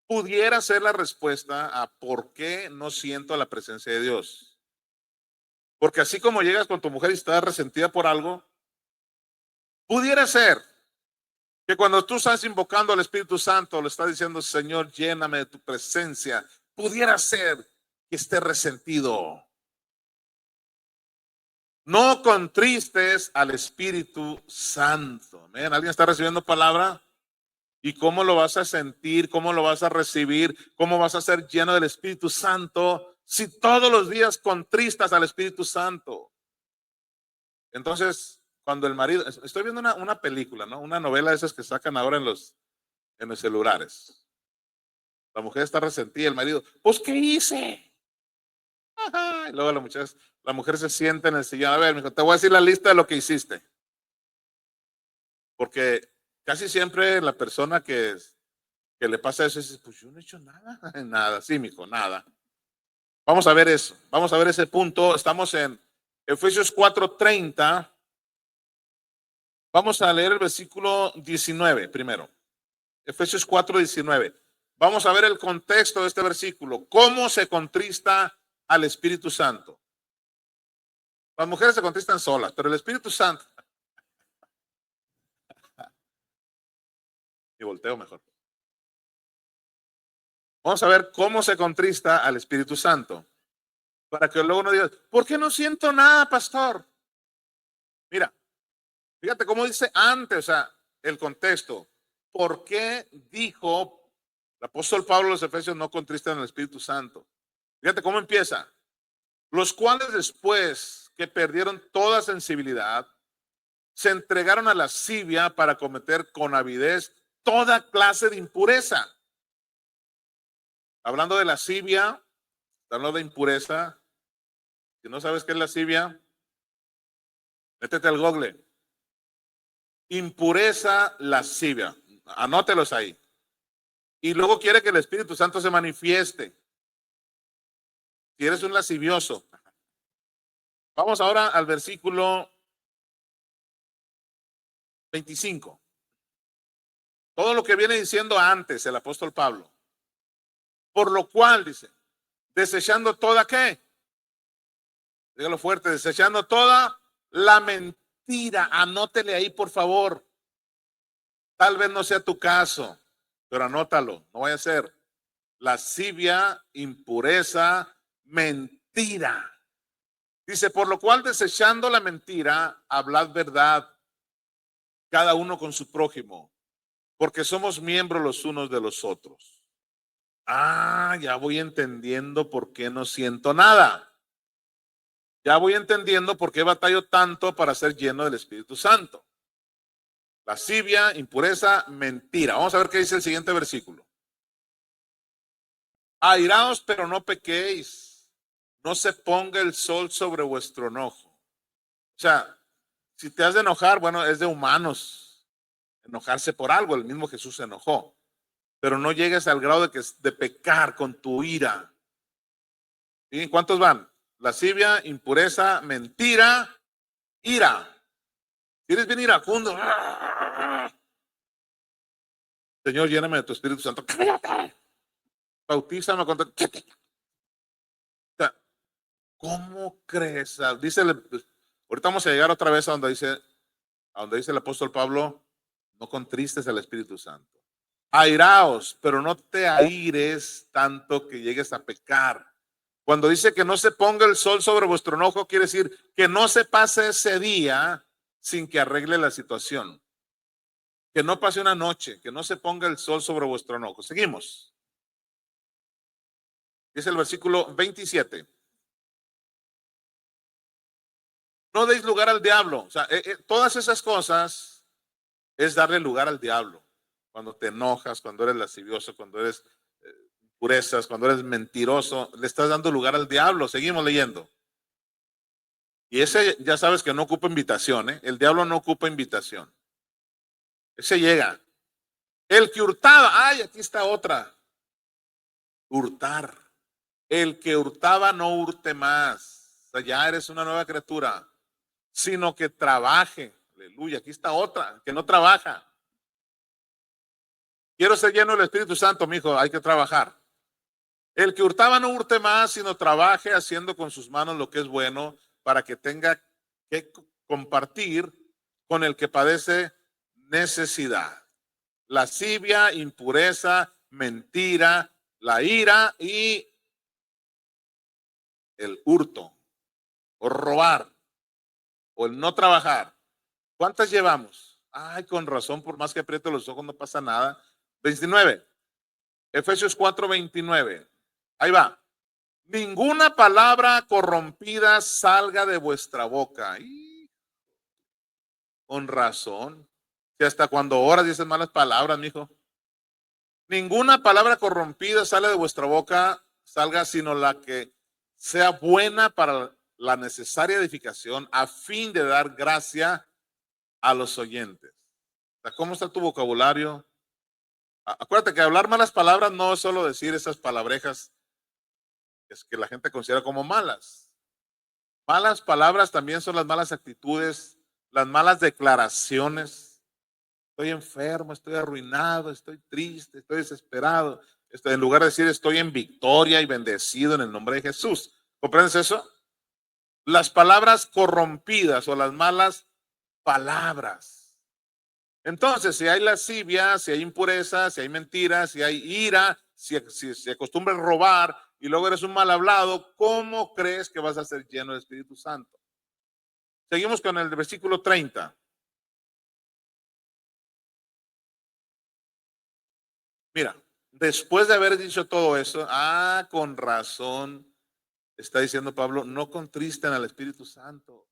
Pudiera ser la respuesta a por qué no siento la presencia de Dios. Porque así como llegas con tu mujer y estás resentida por algo, pudiera ser que cuando tú estás invocando al Espíritu Santo, le estás diciendo, Señor, lléname de tu presencia, pudiera ser que esté resentido. No contristes al Espíritu Santo. ¿Ven? ¿Alguien está recibiendo palabra? ¿Y cómo lo vas a sentir? ¿Cómo lo vas a recibir? ¿Cómo vas a ser lleno del Espíritu Santo si todos los días contristas al Espíritu Santo? Entonces, cuando el marido, estoy viendo una película, ¿no? Una novela de esas que sacan ahora en los celulares. La mujer está resentida, el marido, pues, ¿qué hice? Ajá. Y luego la mujer se sienta en el sillón. A ver, mijo, te voy a decir la lista de lo que hiciste. Porque casi siempre la persona que le pasa eso dice, pues yo no he hecho nada. Nada, sí, mijo, nada. Vamos a ver eso. Vamos a ver ese punto. Estamos en Efesios 4:30. Vamos a leer el versículo 19 primero. Efesios 4:19. Vamos a ver el contexto de este versículo. ¿Cómo se contrista al Espíritu Santo? Las mujeres se contristan solas, pero el Espíritu Santo. Y volteo mejor. Vamos a ver cómo se contrista al Espíritu Santo. Para que luego no digas, ¿por qué no siento nada, pastor? Mira, fíjate cómo dice antes, o sea, el contexto. ¿Por qué dijo el apóstol Pablo a los Efesios no contristan al Espíritu Santo? Fíjate cómo empieza. Los cuales después que perdieron toda sensibilidad, se entregaron a la lascivia para cometer con avidez toda clase de impureza. Hablando de lascivia, hablando de impureza. Si no sabes qué es lascivia, métete al Google. Impureza, lascivia. Anótelos ahí. Y luego quiere que el Espíritu Santo se manifieste. Si eres un lascivioso. Vamos ahora al versículo 25. Todo lo que viene diciendo antes el apóstol Pablo. Por lo cual, dice, desechando toda, ¿qué? Dígalo fuerte, desechando toda la mentira. Anótele ahí, por favor. Tal vez no sea tu caso, pero anótalo, no vaya a ser lascivia, impureza, mentira. Dice, por lo cual desechando la mentira, hablad verdad, cada uno con su prójimo, porque somos miembros los unos de los otros. Ah, ya voy entendiendo por qué no siento nada. Ya voy entendiendo por qué batallo tanto para ser lleno del Espíritu Santo. Lascivia, impureza, mentira. Vamos a ver qué dice el siguiente versículo. Airaos, pero no pequéis. No se ponga el sol sobre vuestro enojo. O sea, si te has de enojar, bueno, es de humanos enojarse por algo. El mismo Jesús se enojó. Pero no llegues al grado de pecar con tu ira. ¿Sí? ¿Cuántos van? Lascivia, impureza, mentira, ira. Si eres bien iracundo, Señor, lléname de tu Espíritu Santo. ¡Cállate! Bautízame con tu... ¿Cómo crees? Dice, ahorita vamos a llegar otra vez a donde dice el apóstol Pablo, no contristes al Espíritu Santo. Airaos, pero no te aires tanto que llegues a pecar. Cuando dice que no se ponga el sol sobre vuestro enojo, quiere decir que no se pase ese día sin que arregle la situación. Que no pase una noche, que no se ponga el sol sobre vuestro enojo. Seguimos. Dice el versículo 27. No deis lugar al diablo. O sea, todas esas cosas es darle lugar al diablo. Cuando te enojas, cuando eres lascivioso, cuando eres purezas, cuando eres mentiroso, le estás dando lugar al diablo. Seguimos leyendo. Y ese ya sabes que no ocupa invitación, ¿eh? El diablo no ocupa invitación. Ese llega. El que hurtaba, ay, aquí está otra. Hurtar. El que hurtaba no hurte más. O sea, ya eres una nueva criatura. sino que trabaje. Aleluya, aquí está otra, que no trabaja. Quiero ser lleno del Espíritu Santo, mi hijo, hay que trabajar. El que hurtaba no hurte más, sino trabaje haciendo con sus manos lo que es bueno, para que tenga que compartir con el que padece necesidad. Lascivia, impureza, mentira, la ira y el hurto, o robar, o el no trabajar. ¿Cuántas llevamos? Ay, con razón, por más que apriete los ojos no pasa nada. 29. Efesios 4:29. Ahí va. Ninguna palabra corrompida salga de vuestra boca. Y con razón. Si hasta cuando oras dices malas palabras, mijo. Ninguna palabra corrompida sale de vuestra boca, salga, sino la que sea buena para la necesaria edificación, a fin de dar gracia a los oyentes. O sea, ¿cómo está tu vocabulario? Acuérdate que hablar malas palabras no es solo decir esas palabrejas que la gente considera como malas. Malas palabras también son las malas actitudes, las malas declaraciones. Estoy enfermo, estoy arruinado, estoy triste, estoy desesperado. En lugar de decir estoy en victoria y bendecido en el nombre de Jesús. ¿Comprendes eso? Las palabras corrompidas o las malas palabras. Entonces, si hay lascivia, si hay impureza, si hay mentiras, si hay ira, si se acostumbra a robar y luego eres un mal hablado, ¿cómo crees que vas a ser lleno del Espíritu Santo? Seguimos con el versículo 30. Mira, después de haber dicho todo eso, con razón, está diciendo Pablo, no contristen al Espíritu Santo.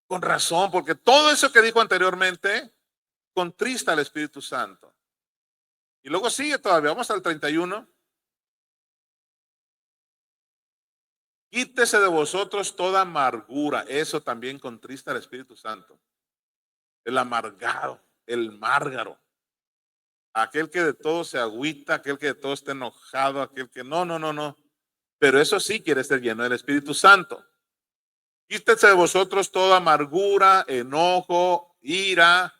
Con razón, porque todo eso que dijo anteriormente contrista al Espíritu Santo. Y luego sigue todavía, vamos al 31. Quítese de vosotros toda amargura, eso también contrista al Espíritu Santo. El amargado, el márgaro, aquel que de todo se agüita, aquel que de todo está enojado, aquel que no. Pero eso sí quiere ser lleno del Espíritu Santo. Quítese de vosotros toda amargura, enojo, ira,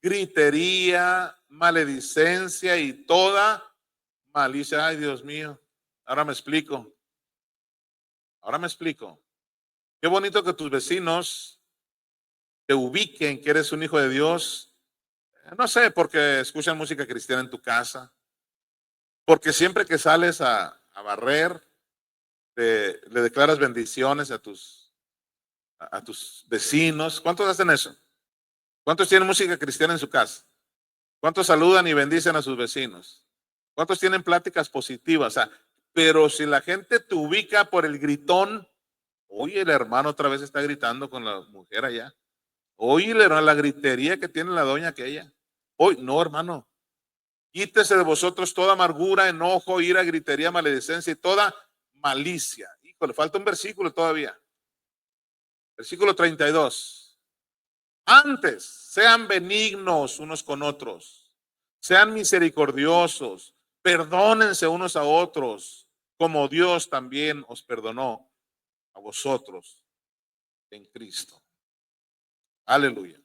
gritería, maledicencia y toda malicia. Ay, Dios mío, ahora me explico. Qué bonito que tus vecinos te ubiquen que eres un hijo de Dios. No sé, porque escuchan música cristiana en tu casa, porque siempre que sales a barrer, le declaras bendiciones a tus vecinos. ¿Cuántos hacen eso? ¿Cuántos tienen música cristiana en su casa? ¿Cuántos saludan y bendicen a sus vecinos? ¿Cuántos tienen pláticas positivas? O sea, pero si la gente te ubica por el gritón, oye, el hermano otra vez está gritando con la mujer allá. Oye, la gritería que tiene la doña aquella. Hoy, no, hermano. Quítese de vosotros toda amargura, enojo, ira, gritería, maledicencia y toda malicia. Híjole, falta un versículo todavía. Versículo 32. Antes, sean benignos unos con otros, sean misericordiosos, perdónense unos a otros, como Dios también os perdonó a vosotros en Cristo. Aleluya.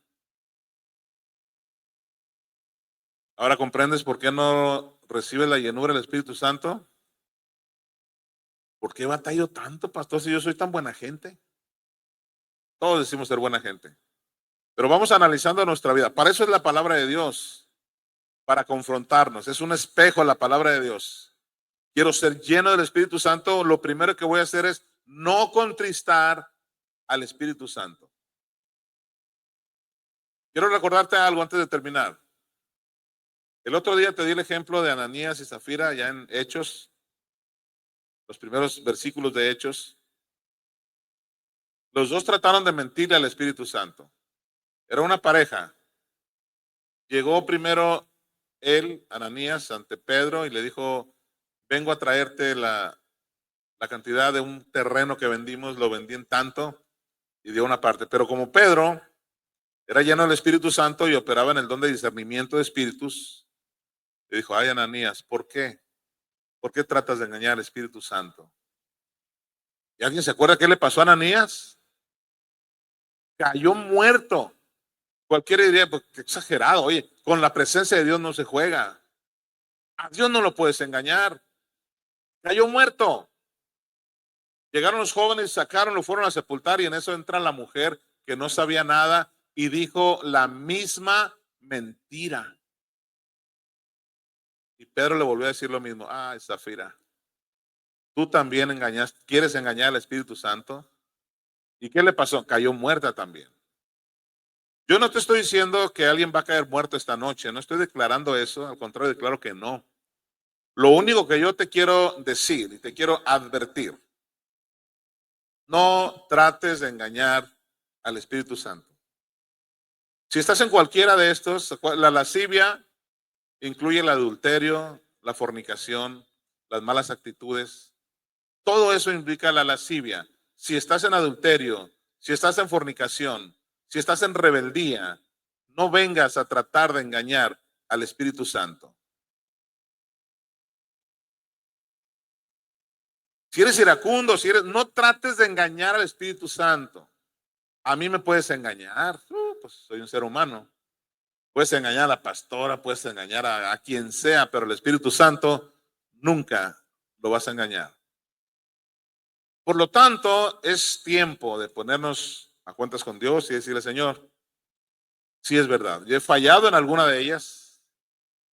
Ahora comprendes por qué no recibe la llenura del Espíritu Santo. ¿Por qué batallo tanto, pastor, si yo soy tan buena gente? Todos decimos ser buena gente. Pero vamos analizando nuestra vida. Para eso es la palabra de Dios, para confrontarnos. Es un espejo la palabra de Dios. Quiero ser lleno del Espíritu Santo. Lo primero que voy a hacer es no contristar al Espíritu Santo. Quiero recordarte algo antes de terminar. El otro día te di el ejemplo de Ananías y Zafira ya en Hechos, los primeros versículos de Hechos. Los dos trataron de mentirle al Espíritu Santo. Era una pareja. Llegó primero él, Ananías, ante Pedro y le dijo, vengo a traerte la cantidad de un terreno que vendimos, lo vendí en tanto y dio una parte. Pero como Pedro era lleno del Espíritu Santo y operaba en el don de discernimiento de espíritus, le dijo, ay, Ananías, ¿por qué? ¿Por qué tratas de engañar al Espíritu Santo? ¿Y alguien se acuerda qué le pasó a Ananías? Cayó muerto. Cualquiera diría, pues qué exagerado, oye, con la presencia de Dios no se juega. A Dios no lo puedes engañar. Cayó muerto. Llegaron los jóvenes, sacaron, lo fueron a sepultar y en eso entra la mujer que no sabía nada y dijo la misma mentira. Y Pedro le volvió a decir lo mismo. Ah, Zafira, tú también engañaste, quieres engañar al Espíritu Santo. ¿Y qué le pasó? Cayó muerta también. Yo no te estoy diciendo que alguien va a caer muerto esta noche, no estoy declarando eso, al contrario, declaro que no. Lo único que yo te quiero decir y te quiero advertir, no trates de engañar al Espíritu Santo. Si estás en cualquiera de estos, la lascivia incluye el adulterio, la fornicación, las malas actitudes. Todo eso implica la lascivia. Si estás en adulterio, si estás en fornicación, si estás en rebeldía, no vengas a tratar de engañar al Espíritu Santo. Si eres iracundo, no trates de engañar al Espíritu Santo. A mí me puedes engañar, pues soy un ser humano. Puedes engañar a la pastora, puedes engañar a quien sea, pero el Espíritu Santo nunca lo vas a engañar. Por lo tanto, es tiempo de ponernos a cuentas con Dios y decirle, Señor, sí es verdad, yo he fallado en alguna de ellas,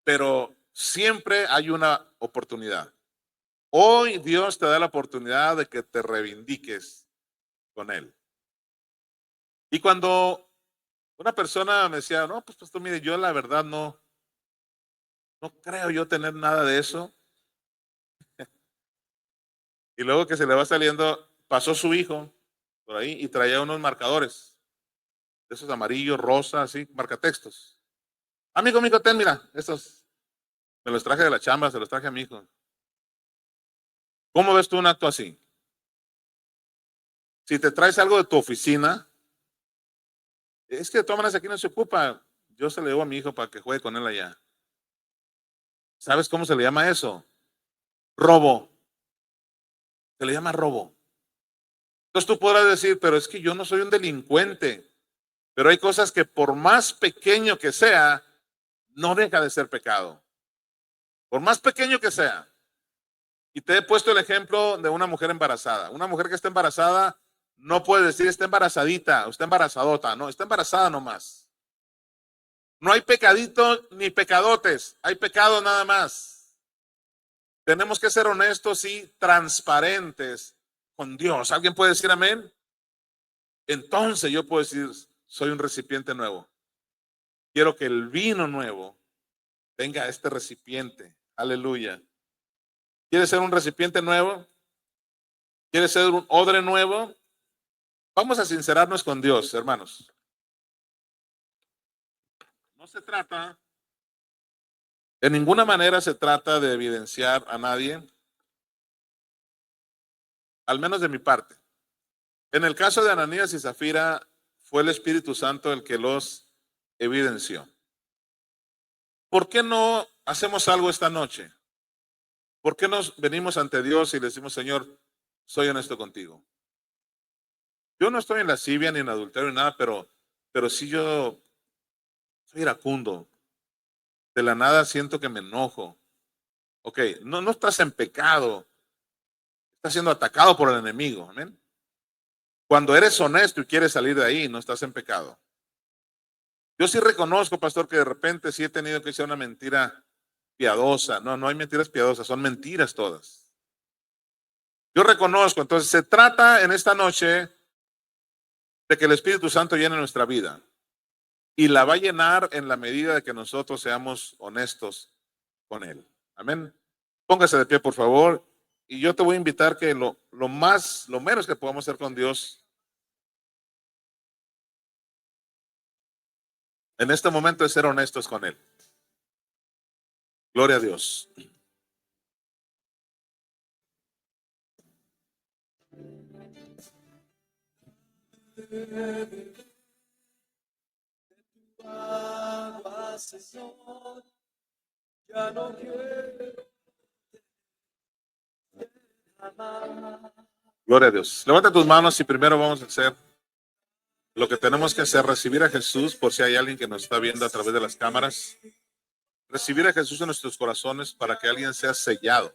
pero siempre hay una oportunidad. Hoy Dios te da la oportunidad de que te reivindiques con Él. Y cuando una persona me decía, no, pues pastor, mire, yo la verdad no creo yo tener nada de eso. Y luego que se le va saliendo, pasó su hijo por ahí y traía unos marcadores, de esos amarillos, rosa, así, marcatextos. Amigo, ten, mira, estos me los traje de la chamba, se los traje a mi hijo. ¿Cómo ves tú un acto así? Si te traes algo de tu oficina, es que de todas maneras aquí no se ocupa. Yo se lo llevo a mi hijo para que juegue con él allá. ¿Sabes cómo se le llama eso? Robo. Se le llama robo. Entonces tú podrás decir, pero es que yo no soy un delincuente. Pero hay cosas que por más pequeño que sea, no deja de ser pecado. Por más pequeño que sea. Y te he puesto el ejemplo de una mujer embarazada. Una mujer que está embarazada no puede decir está embarazadita o está embarazadota. No, está embarazada nomás. No hay pecaditos ni pecadotes. Hay pecado nada más. Tenemos que ser honestos y transparentes con Dios. ¿Alguien puede decir amén? Entonces yo puedo decir, soy un recipiente nuevo. Quiero que el vino nuevo tenga este recipiente. Aleluya. ¿Quieres ser un recipiente nuevo? ¿Quieres ser un odre nuevo? Vamos a sincerarnos con Dios, hermanos. No se trata, de ninguna manera se trata de evidenciar a nadie, al menos de mi parte. En el caso de Ananías y Zafira, fue el Espíritu Santo el que los evidenció. ¿Por qué no hacemos algo esta noche? ¿Por qué nos venimos ante Dios y le decimos, Señor, soy honesto contigo? Yo no estoy en lascivia ni en adulterio ni nada, pero sí yo soy iracundo. De la nada siento que me enojo. Ok, no estás en pecado. Estás siendo atacado por el enemigo. Amén. Cuando eres honesto y quieres salir de ahí, no estás en pecado. Yo sí reconozco, pastor, que de repente sí he tenido que echar una mentira piadosa. No hay mentiras piadosas, son mentiras todas. Yo reconozco, entonces se trata en esta noche de que el Espíritu Santo llene nuestra vida y la va a llenar en la medida de que nosotros seamos honestos con Él. Amén. Póngase de pie, por favor, y yo te voy a invitar que lo menos que podamos hacer con Dios en este momento es ser honestos con Él. Gloria a Dios. Ya no quiero. Gloria a Dios. Levanta tus manos y primero vamos a hacer Lo que tenemos que hacer es recibir a Jesús, por si hay alguien que nos está viendo a través de las cámaras, recibir a Jesús en nuestros corazones para que alguien sea sellado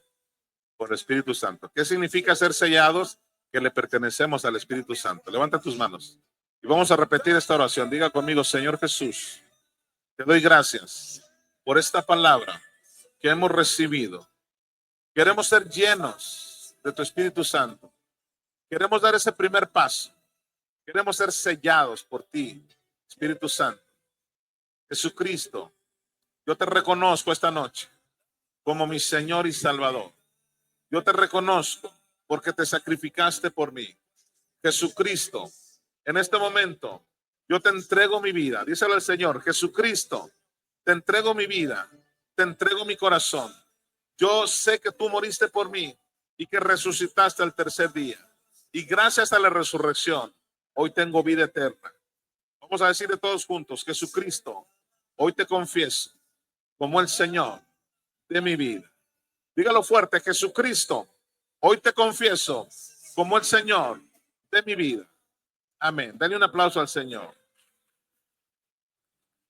por el Espíritu Santo. ¿Qué significa ser sellados? Que le pertenecemos al Espíritu Santo. Levanta tus manos y vamos a repetir esta oración. Diga conmigo: Señor Jesús, te doy gracias por esta palabra que hemos recibido. Queremos ser llenos de tu Espíritu Santo. Queremos dar ese primer paso. Queremos ser sellados por ti, Espíritu Santo. Jesucristo, yo te reconozco esta noche como mi Señor y Salvador. Yo te reconozco porque te sacrificaste por mí. Jesucristo, en este momento, yo te entrego mi vida. Díselo al Señor: Jesucristo, te entrego mi vida, te entrego mi corazón. Yo sé que tú moriste por mí y que resucitaste al tercer día. Y gracias a la resurrección, hoy tengo vida eterna. Vamos a decir de todos juntos: Jesucristo, hoy te confieso como el Señor de mi vida. Dígalo fuerte: Jesucristo, hoy te confieso como el Señor de mi vida. Amén. Dale un aplauso al Señor.